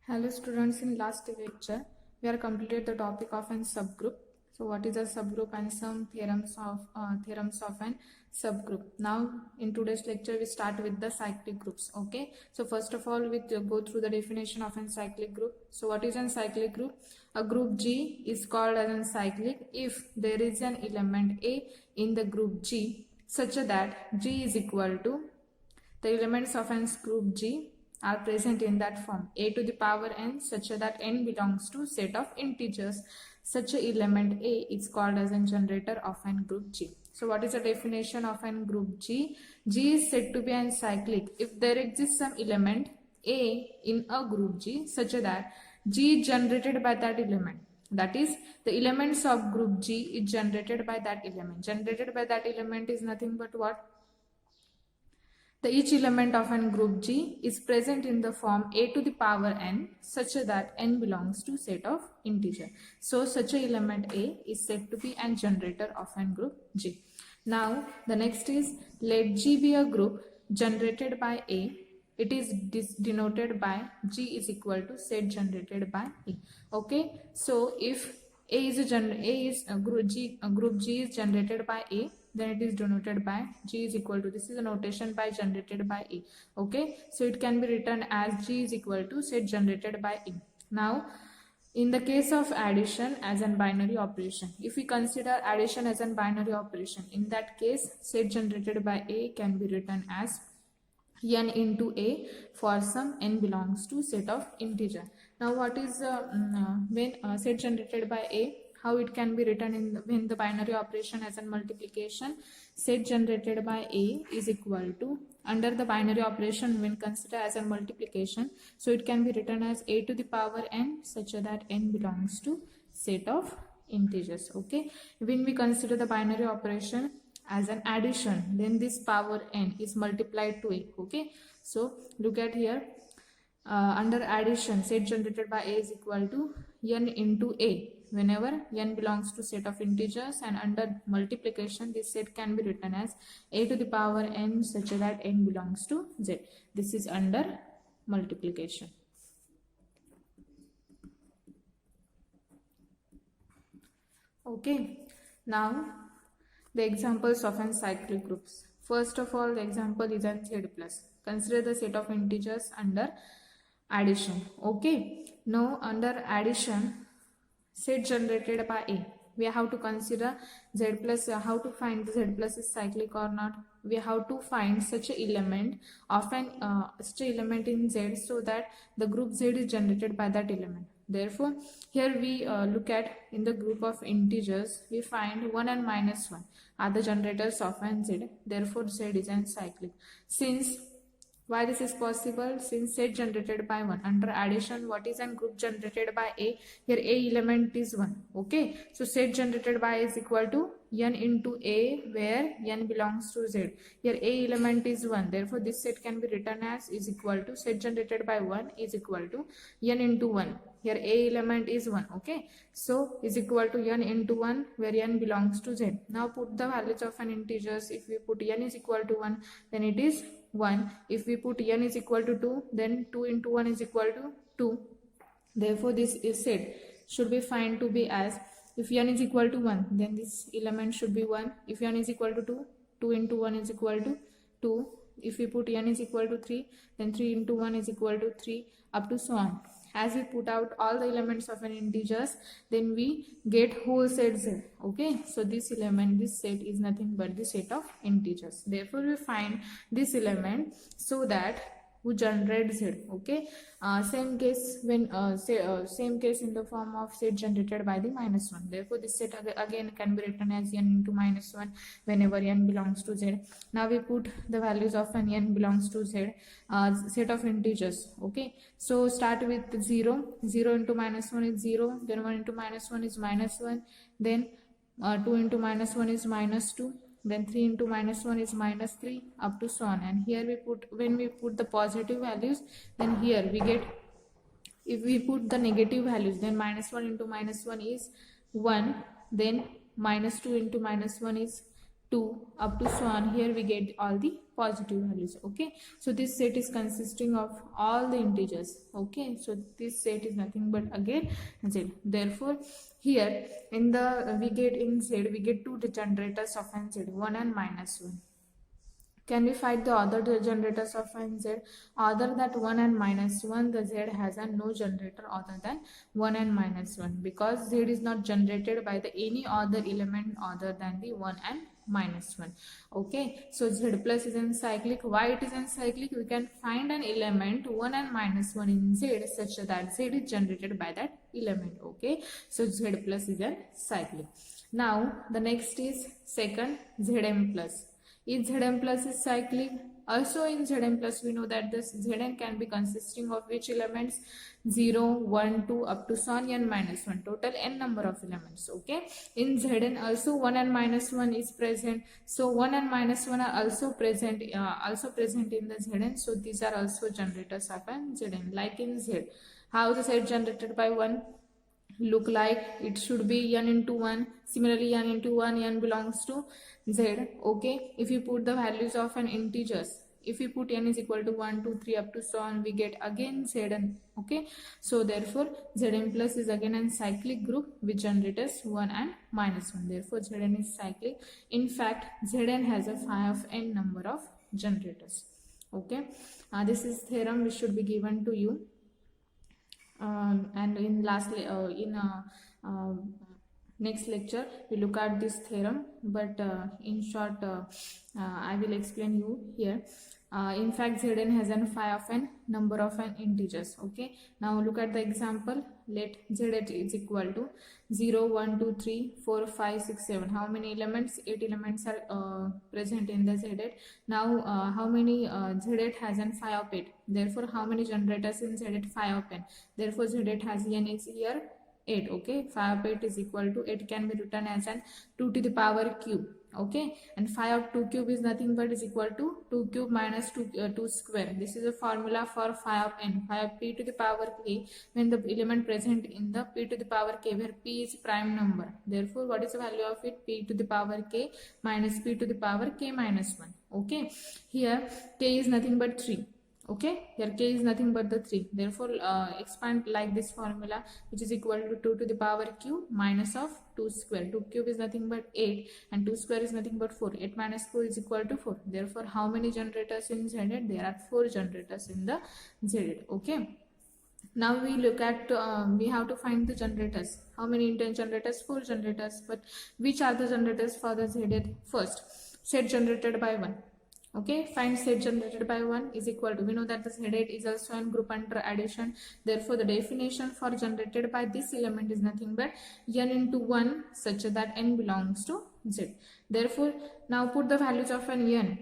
Hello students, in last lecture we are completed the topic of an subgroup. So what is a subgroup and some theorems of an subgroup. Now in today's lecture we start with the cyclic groups. Okay, so first of all we go through the definition of an cyclic group. So what is an cyclic group? A group G is called as an cyclic if there is an element A in the group G such that G is equal to the elements of an group G are present in that form a to the power n such that n belongs to set of integers. Such a element A is called as a generator of an group G. So what is the definition of an group G? G is said to be an cyclic if there exists some element A in a group G such that G is generated by that element. That is, the elements of group G is generated by that element. Generated by that element is nothing but what? Each element of an group G is present in the form a to the power n such that n belongs to set of integer. So such a element A is said to be an generator of an group G. Now the next is, let G be a group generated by A. It is denoted by G is equal to set generated by E. Okay, so if a group G is generated by A, then it is denoted by G is equal to, this is a notation by generated by E. Okay, so it can be written as G is equal to set generated by E. Now in the case of addition as an binary operation, if we consider addition as an binary operation, in that case set generated by A can be written as n into A for some n belongs to set of integer. Now what is when set generated by A, how it can be written in the binary operation as a multiplication? Set generated by A is equal to, under the binary operation when considered as a multiplication, so it can be written as a to the power n such that n belongs to set of integers. Okay, when we consider the binary operation as an addition, then this power n is multiplied to A. Okay, so look at here, under addition set generated by A is equal to n into A whenever n belongs to set of integers, and under multiplication this set can be written as a to the power n such that n belongs to Z. This is under multiplication. Okay, now the examples of an cyclic groups. First of all, the example is an Z plus. Consider the set of integers under addition. Okay, now under addition set generated by A, we have to consider Z plus. How to find Z plus is cyclic or not? We have to find such an element of an such an element in Z so that the group Z is generated by that element. Therefore, here we look at in the group of integers, we find 1 and minus 1 are the generators of an Z. Therefore, Z is an cyclic. Since why this is possible? Since set generated by 1 under addition, what is an group generated by A? Here A element is 1. Okay, so set generated by is equal to n into A where n belongs to Z. Here A element is 1. Therefore this set can be written as is equal to set generated by 1 is equal to n into 1. Here A element is 1. Okay, so is equal to n into 1 where n belongs to Z. Now put the values of an integers. If we put n is equal to 1, then it is 1. If we put n is equal to 2, then 2 into 1 is equal to 2. Therefore this is set should be found to be as, if n is equal to 1, then this element should be 1. If n is equal to 2, 2 into 1 is equal to 2. If we put n is equal to 3, then 3 into 1 is equal to 3, up to so on. As we put out all the elements of an integers, then we get whole set Z. Okay, so this element, this set is nothing but the set of integers. Therefore we find this element so that who generates Z. Okay, same case when same case in the form of set generated by the minus 1. Therefore this set again can be written as n into minus 1 whenever n belongs to Z. Now we put the values of an n belongs to Z, set of integers. Okay, so start with 0. 0 into minus 1 is 0, then 1 into minus 1 is minus 1, then 2 into minus 1 is minus 2, then 3 into minus 1 is minus 3, up to so on. And here we put, when we put the positive values, then here we get, if we put the negative values, then minus 1 into minus 1 is 1, then minus 2 into minus 1 is 2 up to so on. Here we get all the positive values. Okay, so this set is consisting of all the integers. Okay, so this set is nothing but again z. Therefore here in the we get in z we get two generators of n z, 1 and minus 1. Can we find the other generators of n z? Other that 1 and minus 1, the z has a no generator other than 1 and minus 1, because z is not generated by the any other element other than the 1 and minus 1. Okay, so z plus is n-cyclic. Why it is n-cyclic? We can find an element 1 and minus 1 in z such that z is generated by that element. Okay, so z plus is n-cyclic. Now the next is second, zm plus. If Zn plus is cyclic, also in Zn plus we know that this Zn can be consisting of which elements? 0, 1, 2 up to so on n minus 1, total n number of elements. Okay, in Zn also 1 and minus 1 is present, so 1 and minus 1 are also present in the Zn, so these are also generators of an Zn. Like in Z, how the set generated by 1 look like? It should be n into 1. Similarly, n into 1, n belongs to z. Okay, if you put the values of an integers, if we put n is equal to 1, 2, 3 up to so on, we get again zn. Okay, so therefore zn plus is again a cyclic group which generators 1 and minus 1. Therefore zn is cyclic. In fact, zn has a phi of n number of generators. Okay, this is theorem which should be given to you. And in next lecture we look at this theorem, but in short I will explain you here. In fact, Zn has an phi of n number of an integers. Okay, now look at the example. Let Z is equal to 0, 1, 2, 3, 4, 5, 6, 7. How many elements? 8 elements are present in the Z. Now how many Z has an phi of 8? Therefore how many generators in Z? Phi of n. Therefore Z has n is here 8. Okay, phi of 8 is equal to, it can be written as an 2 to the power cube. Okay, and phi of 2 cube is nothing but is equal to 2 cube minus 2 square. This is a formula for phi of n. Phi of p to the power k, when the element present in the p to the power k, where p is prime number. Therefore what is the value of it? P to the power k minus p to the power k minus 1. Okay, here k is nothing but 3. Okay, here k is nothing but the 3. Therefore expand like this formula, which is equal to 2 to the power cube minus of 2 square. 2 cube is nothing but 8 and 2 square is nothing but 4. 8 minus 4 is equal to 4. Therefore how many generators in Z? There are 4 generators in the Z. Okay, now we look at we have to find the generators. How many generators? 4 generators. But which are the generators for the Z? First, set generated by 1. Okay, find set generated by 1 is equal to, we know that the Z8 is also a group under addition. Therefore the definition for generated by this element is nothing but n into 1 such that n belongs to Z. Therefore now put the values of an n.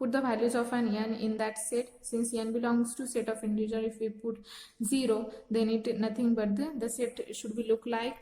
Put the values of an n in that set. Since n belongs to set of integer, if we put 0, then it nothing but the set should be look like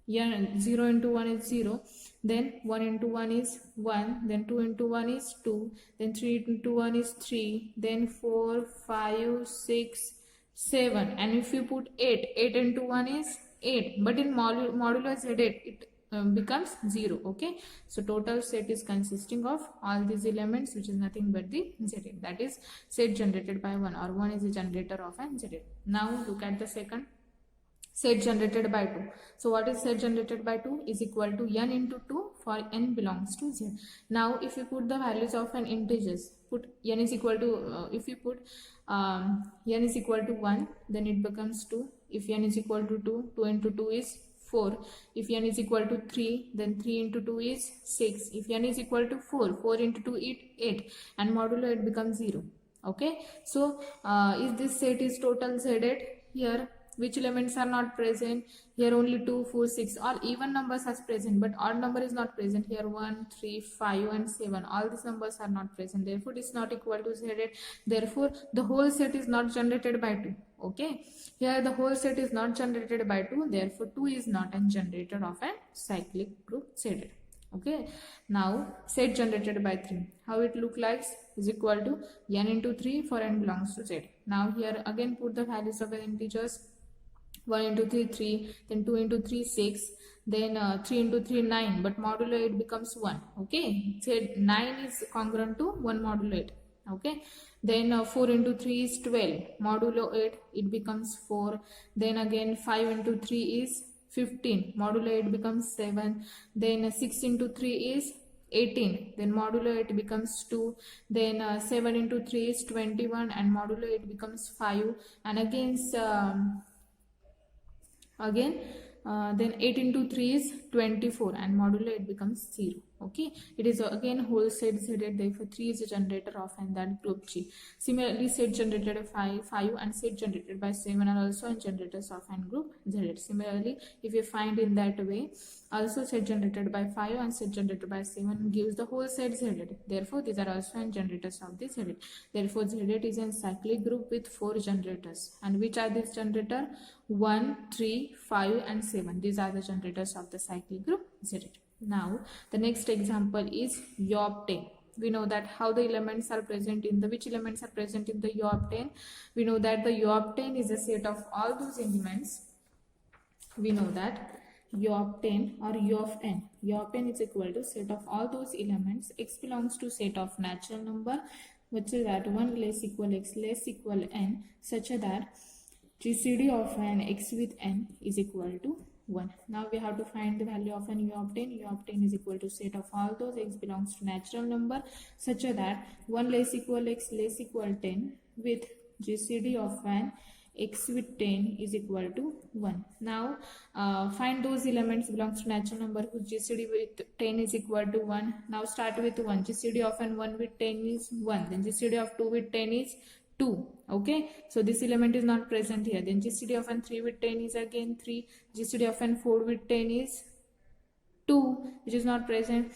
n. 0 into 1 is 0, then 1 into 1 is 1, then 2 into 1 is 2, then 3 into 1 is 3, then 4, 5, 6, 7, and if you put 8, 8 into 1 is 8, but in modulo Z8 it becomes 0. Okay, so total set is consisting of all these elements, which is nothing but the Z8, that is set generated by 1, or 1 is a generator of an Z8. Now look at the second, set generated by 2. So what is set generated by 2? Is equal to n into 2 for n belongs to Z. Now if you put the values of an integers, put n is equal to if you put n is equal to 1, then it becomes 2. If n is equal to 2, 2 into 2 is 4. If n is equal to 3, then 3 into 2 is 6. If n is equal to 4, 4 into 2 is 8, and modulo it becomes 0. Okay, so if this set is total Z8, here which elements are not present? Here only 2, 4, 6, all even numbers are present, but odd number is not present. Here 1, 3, 5 and 7, all these numbers are not present. Therefore it is not equal to Z8. Therefore the whole set is not generated by 2. Okay, here the whole set is not generated by 2. Therefore 2 is not a generator of a cyclic group Z8. Okay, now set generated by 3, how it look like? Is equal to n into 3 for n belongs to Z. Now here again put the values of the integers. 1 into 3 3, then 2 into 3 6, then 3 into 3 9, but modulo 8 becomes 1. Okay, so 9 is congruent to 1 modulo 8. Okay, then 4 into 3 is 12, modulo 8 it becomes 4. Then again 5 into 3 is 15, modulo 8 becomes 7. Then 6 into 3 is 18, then modulo 8 becomes 2. Then 7 into 3 is 21, and modulo 8 becomes 5. And again then 8 into 3 is 24, and modulo 8 becomes 0. Okay, it is again whole set Z, therefore 3 is a generator of and that group G. Similarly, set generated by 5 and set generated by 7 are also generators of and group Z. Similarly, if you find in that way, also set generated by 5 and set generated by 7 gives the whole set Z. Therefore, these are also generators of the Z. Therefore, Z is a cyclic group with 4 generators. And which are these generators? 1, 3, 5 and 7. These are the generators of the cyclic group Z. Now, the next example is U obtain. We know that how the elements are present in the, which elements are present in the U obtain. We know that the U obtain is a set of all those elements. We know that U obtain or U of n. U of n is equal to set of all those elements. X belongs to set of natural number, which is that 1 less equal x less equal n, such that GCD of an x with n is equal to 1. Now we have to find the value of an U obtain. U obtain is equal to set of all those x belongs to natural number, such that 1 less equal x less equal 10 with GCD of an x with 10 is equal to 1. Now find those elements belongs to natural number whose GCD with 10 is equal to 1. Now start with 1. GCD of an 1 with 10 is 1. Then GCD of 2 with 10 is 2. Okay, so this element is not present here. Then GCD of an 3 with 10 is again 3. GCD of an 4 with 10 is 2, which is not present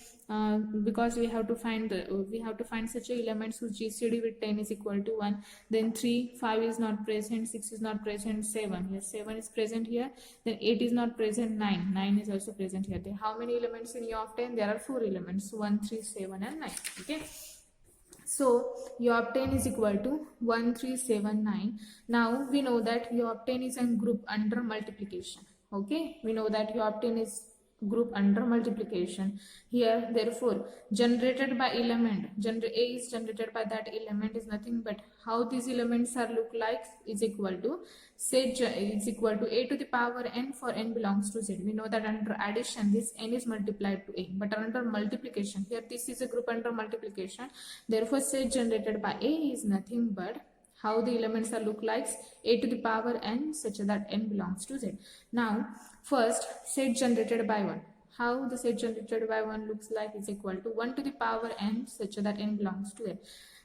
because we have to find such elements whose GCD with 10 is equal to 1. Then 3, 5 is not present, 6 is not present, 7. Yes, 7 is present here. Then 8 is not present, 9 is also present here. Then how many elements in U of 10? There are 4 elements, 1, 3, 7 and 9. Okay. So U obtain is equal to 1, 3, 7, 9. Now we know that U obtain is a group under multiplication. Okay, we know that U obtain is group under multiplication. Here, therefore, generated by element, A is generated by that element is nothing but how these elements are look like is equal to set is equal to A to the power n for n belongs to Z. We know that under addition this n is multiplied to A, but under multiplication here this is a group under multiplication. Therefore, set generated by A is nothing but how the elements are look like A to the power n such that n belongs to Z. Now first set generated by 1. How the set generated by 1 looks like is equal to 1 to the power n such that n belongs to Z.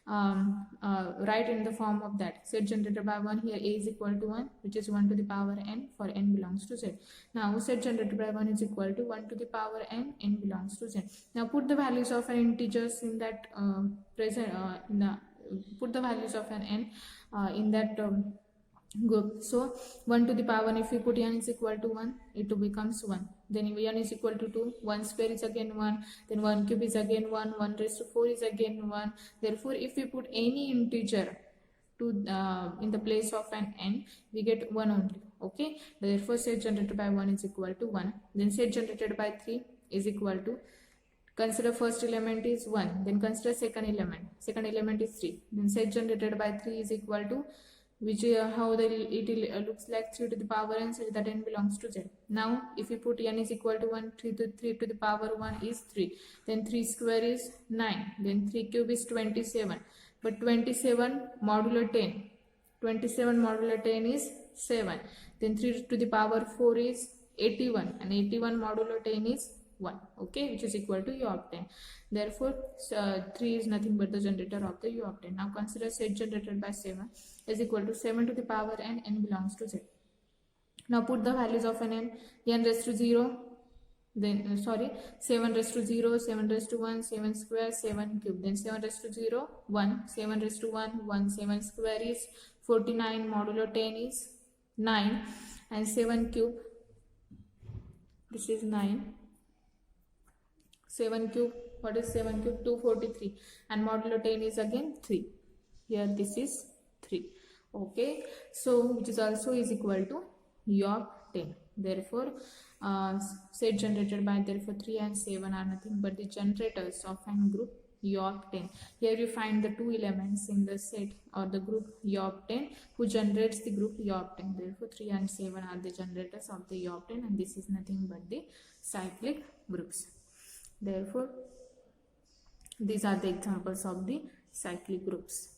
Write in the form of that set generated by 1. Here A is equal to 1, which is 1 to the power n for n belongs to Z. Now set generated by 1 is equal to 1 to the power n belongs to Z. Now put the values of an integers in that put the values of an n in that group. So 1 to the power, if we put n is equal to 1, it becomes 1. Then n is equal to 2, 1 square is again 1, then 1 cube is again 1, 1 raised to 4 is again 1. Therefore, if we put any integer to in the place of an n, we get 1 only. Okay, therefore set generated by 1 is equal to 1. Then set generated by 3 is equal to, consider first element is 1, then consider second element is 3, then set generated by 3 is equal to, which how it looks like 3 to the power n such that n belongs to Z. Now if we put n is equal to 1, 3 to the power 1 is 3, then 3 square is 9, then 3 cube is 27, but 27 modulo 10, 27 modulo 10 is 7, then 3 to the power 4 is 81, and 81 modulo 10 is 1. Okay, which is equal to U obtain. Therefore 3 is nothing but the generator of the U obtain. Now consider set generated by 7 is equal to 7 to the power n, n belongs to Z. Now put the values of an n raised to 0, then 7 raised to 0, 7 raised to 1, 7 square, 7 cube, then 7 raised to 0, 1, 7 raised to 1, 1, 7 square is 49, modulo 10 is 9, and 7 cube, this is 9, 7 cube, what is 7 cube? 243, and modulo 10 is again 3. Here this is 3. Okay, so which is also is equal to yoctane. Therefore, set generated by, therefore 3 and 7 are nothing but the generators of an group yoctane. Here you find the two elements in the set or the group yoctane who generates the group yoctane. Therefore 3 and 7 are the generators of the yoctane, and this is nothing but the cyclic groups. Therefore these are the examples of the cyclic groups.